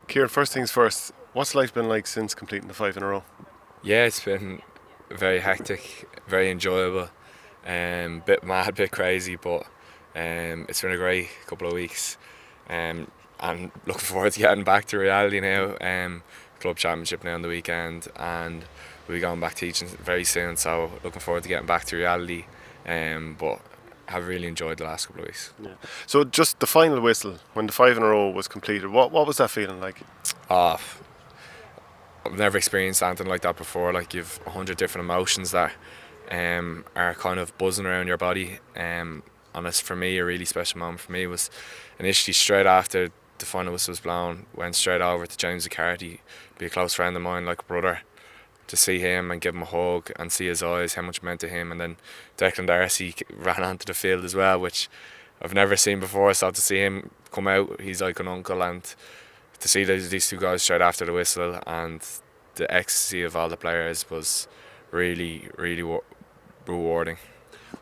Ciaran, first things first, what's life been like since completing the five in a row? Yeah, it's been very hectic, very enjoyable, bit mad, bit crazy, but it's been a great couple of weeks. And looking forward to getting back to reality now. Club championship now on the weekend, and we'll be going back teaching very soon. So looking forward to getting back to reality. But have really enjoyed the last couple of weeks. Yeah. So just the final whistle, when the five in a row was completed, what was that feeling like? Ah, I've never experienced anything like that before. Like you've 100 different emotions that are kind of buzzing around your body. And it's for me a really special moment. For me was initially straight after the final whistle was blown, went straight over to James McCarthy, be a close friend of mine, like a brother, to see him and give him a hug and see his eyes, how much it meant to him. And then Declan Darcy ran onto the field as well, which I've never seen before. So to see him come out, he's like an uncle, and to see these two guys straight after the whistle and the ecstasy of all the players was really, really rewarding.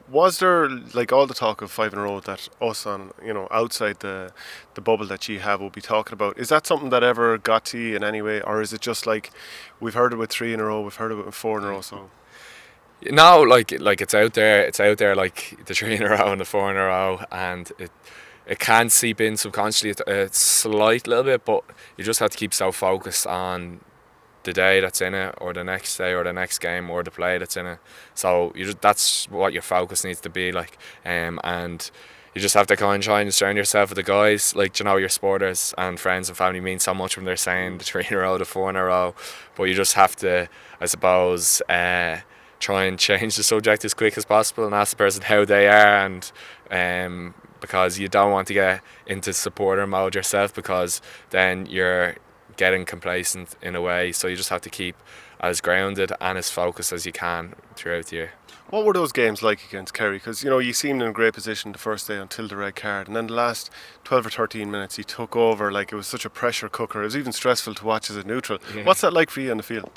Was there like all the talk of five in a row that us on outside the bubble that you have will be talking about? Is that something that ever got to you in any way, or is it just like we've heard it with three in a row, we've heard it with four in a row? So No, like it's out there. It's out there like the three in a row and the four in a row, and it can seep in subconsciously a slight little bit, but you just have to keep so focused on the day that's in it, or the next day, or the next game, or the play that's in it. So that's what your focus needs to be like, and you just have to kind of try and surround yourself with the guys, like your supporters and friends and family mean so much when they're saying the three in a row, the four in a row, but you just have to, I suppose, try and change the subject as quick as possible and ask the person how they are, and because you don't want to get into supporter mode yourself, because then you're getting complacent in a way. So you just have to keep as grounded and as focused as you can throughout the year. what were those games like against Kerry? Because you seemed in a great position the first day until the red card, and then the last 12 or 13 minutes you took over like it was such a pressure cooker. It was even stressful to watch as a neutral. Yeah. What's that like for you on the field?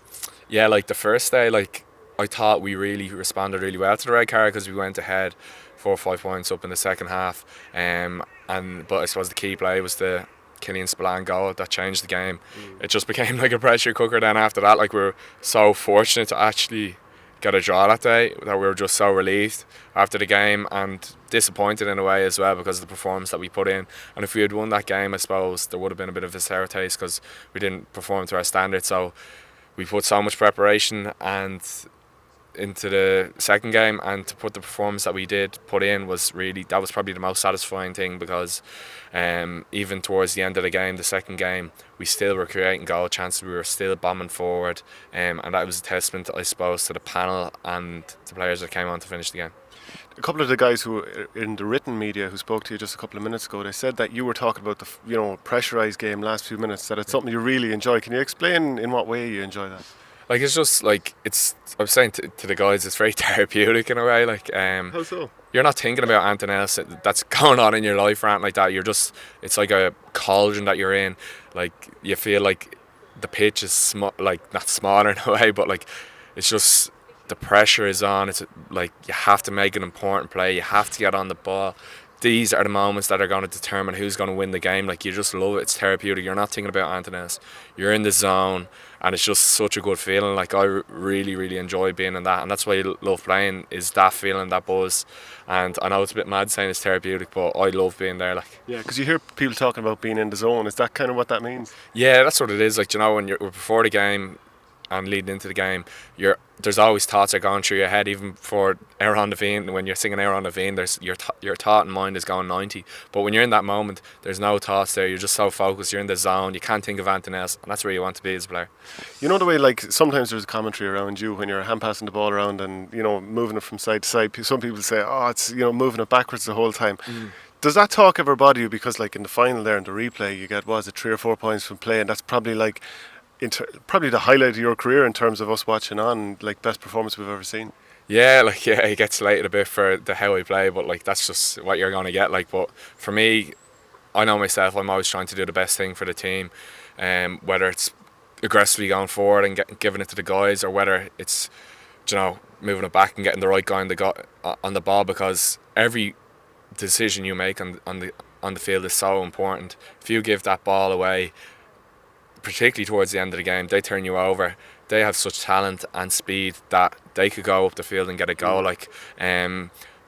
Yeah, like the first day, like I thought we really responded really well to the red card, because we went ahead 4 or 5 points up in the second half. But I suppose the key play was the Killian Spillane goal that changed the game. It just became like a pressure cooker then after that. Like we were so fortunate to actually get a draw that day that we were just so relieved after the game, and disappointed in a way as well because of the performance that we put in. And if we had won that game, I suppose there would have been a bit of a sour taste because we didn't perform to our standards. So we put so much preparation and into the second game, and to put the performance that we did put in was probably the most satisfying thing, because even towards the end of the game, the second game, we still were creating goal chances, we were still bombing forward, and that was a testament, I suppose, to the panel and the players that came on to finish the game. A couple of the guys who in the written media who spoke to you just a couple of minutes ago, they said that you were talking about the pressurized game last few minutes, that it's something you really enjoy. Can you explain in what way you enjoy that? Like it's just like I was saying to the guys, it's very therapeutic in a way. Like How so? you're not thinking about anything else that's going on in your life or anything like that. It's like a cauldron that you're in. Like you feel like the pitch is like not smaller in a way, but like it's just the pressure is on. It's like you have to make an important play. You have to get on the ball. These are the moments that are going to determine who's going to win the game. Like you just love it. It's therapeutic. You're not thinking about anything else. You're in the zone, and it's just such a good feeling. Like I really, really enjoy being in that, and that's why I love playing. Is that feeling, that buzz? And I know it's a bit mad saying it's therapeutic, but I love being there. Like Yeah, because you hear people talking about being in the zone. Is that kind of what that means? yeah, that's what it is. Like when you're before the game and leading into the game, there's always thoughts that are going through your head, even before Air on the Vein. When you're singing Air on the Vein, there's your thought and mind is going 90. But when you're in that moment, there's no thoughts there. You're just so focused. You're in the zone. You can't think of anything else, and that's where you want to be as a player. You know the way, like sometimes there's commentary around you when you're hand passing the ball around and moving it from side to side. Some people say, "Oh, it's moving it backwards the whole time." Does that talk ever bother you? Because like in the final there in the replay, you get was it 3 or 4 points from play, and that's probably like probably the highlight of your career in terms of us watching on, like best performance we've ever seen. Yeah, like yeah, you get slated a bit for the how I play, but like that's just what you're gonna get. Like, but for me, I know myself. I'm always trying to do the best thing for the team, whether it's aggressively going forward and giving it to the guys, or whether it's moving it back and getting the right guy on the ball, because every decision you make on the field is so important. If you give that ball away, particularly towards the end of the game, they turn you over. They have such talent and speed that they could go up the field and get a goal.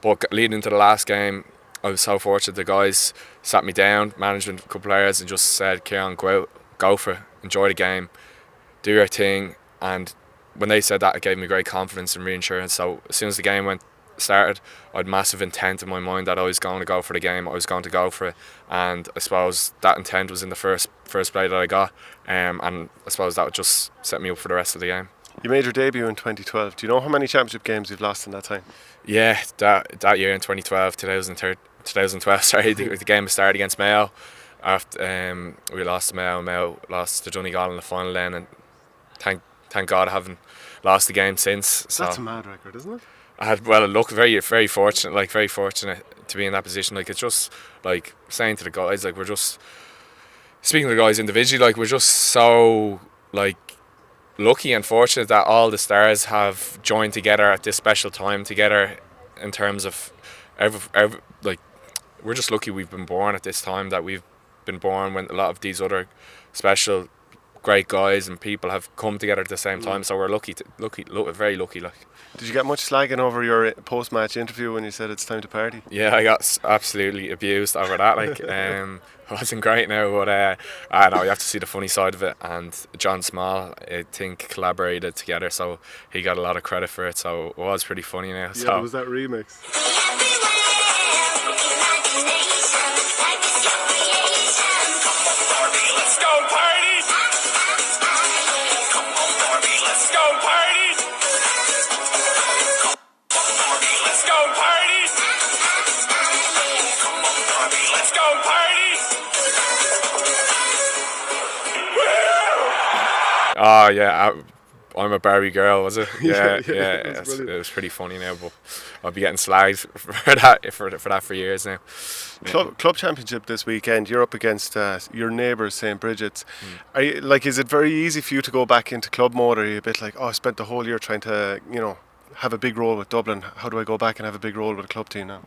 But leading into the last game, I was so fortunate. The guys sat me down, management, a couple of players, and just said, "Ciaran, go out, go for it, enjoy the game, do your thing." And when they said that, it gave me great confidence and reassurance. So as soon as the game started, I had massive intent in my mind that I was going to go for the game. I was going to go for it, and I suppose that intent was in the first play that I got, and I suppose that would just set me up for the rest of the game. You made your debut in 2012. Do you know how many championship games you've lost in that time? Yeah, that year in 2012, sorry, the game started against Mayo. After we lost to Mayo lost to Donegal in the final then, and thank God I haven't lost the game since. So that's a mad record, isn't it? I had very fortunate to be in that position. Like, it's just like saying to the guys, like, we're just speaking to the guys individually, like, we're just so like lucky and fortunate that all the stars have joined together at this special time together. In terms of like, we're just lucky we've been born at this time, that we've been born when a lot of these other special great guys and people have come together at the same time. So we're very lucky. Like, did you get much slagging over your post-match interview when you said it's time to party? Yeah, I got absolutely abused over that. Like, it wasn't great now, but I know you have to see the funny side of it. And John Small, I think, collaborated together, so he got a lot of credit for it. So it was pretty funny now. Yeah, so there was that remix. Oh yeah, I'm a Barbie Girl, was it? Yeah, it was pretty funny now, but I'll be getting slagged for that for years now. Club championship this weekend. You're up against your neighbours, St. Bridget's. Are you, like, is it very easy for you to go back into club mode, or are you a bit like, I spent the whole year trying to, have a big role with Dublin? How do I go back and have a big role with a club team now?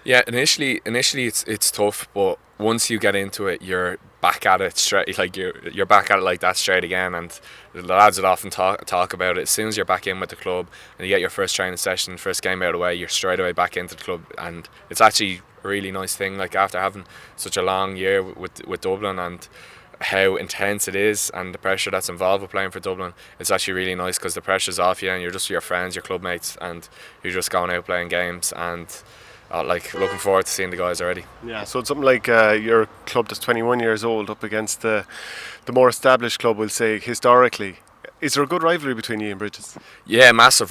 Yeah, initially it's tough, but once you get into it, you're back at it straight. Like, you're back at it like that straight again. And the lads would often talk about it. As soon as you're back in with the club and you get your first training session, first game out of the way, you're straight away back into the club. And it's actually a really nice thing. Like, after having such a long year with Dublin and how intense it is and the pressure that's involved with playing for Dublin, it's actually really nice because the pressure's off you and you're just with your friends, your club mates, and you're just going out playing games. And like, looking forward to seeing the guys already. Yeah, so it's something like your club that's 21 years old up against the more established club, we'll say, historically. Is there a good rivalry between you and Bridges? Yeah, massive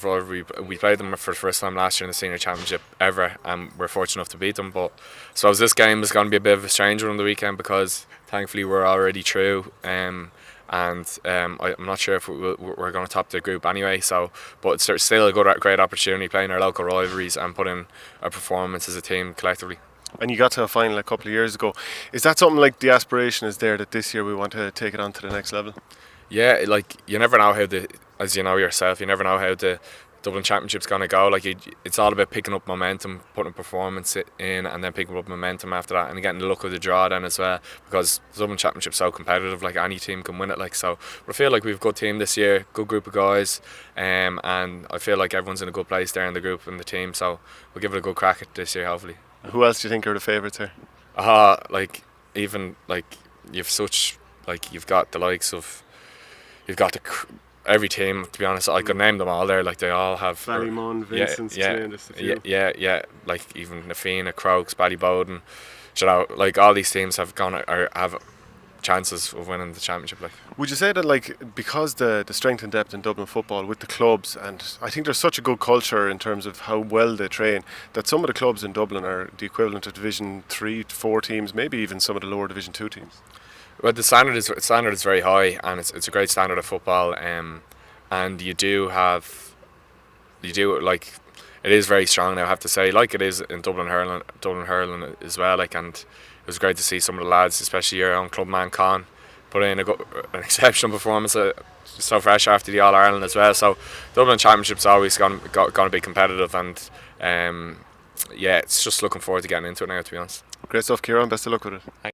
rivalry. We played them for the first time last year in the senior championship ever, and we're fortunate enough to beat them. But I suppose this game is going to be a bit of a strange one on the weekend because thankfully we're already through. I'm not sure if we're going to top the group anyway. So, but it's still a great opportunity playing our local rivalries and putting a performance as a team collectively. And you got to a final a couple of years ago. Is that something like the aspiration is there that this year we want to take it on to the next level? Yeah, like, you never know as you know yourself, you never know how the Dublin Championship's going to go. Like, it's all about picking up momentum, putting performance in, and then picking up momentum after that, and getting the luck of the draw then as well, because the Dublin Championship's so competitive. Like, any team can win it. Like, so I feel like we've a good team this year, good group of guys, and I feel like everyone's in a good place there in the group and the team. So we'll give it a good crack at this year, hopefully. Who else do you think are the favourites here? Like, even like you've got the likes of. You've got every team, to be honest. I could name them all there. Like, they all have Ballymun, Vincent's, yeah. Like, even Nafina, Crokes, Ballybowden. Like, all these teams have have chances of winning the championship. Like, would you say that, like, because the strength and depth in Dublin football with the clubs, and I think there's such a good culture in terms of how well they train, that some of the clubs in Dublin are the equivalent of Division 3, 4 teams, maybe even some of the lower Division 2 teams? Well, the standard is very high, and it's a great standard of football. And it is very strong now, I have to say, like it is in Dublin hurling as well. Like, and it was great to see some of the lads, especially your own clubman Con, put in an exceptional performance, so fresh after the All Ireland as well. So Dublin Championship's always going to be competitive, and it's just looking forward to getting into it now, to be honest. Great stuff, Ciaran. Best of luck with it. Thanks.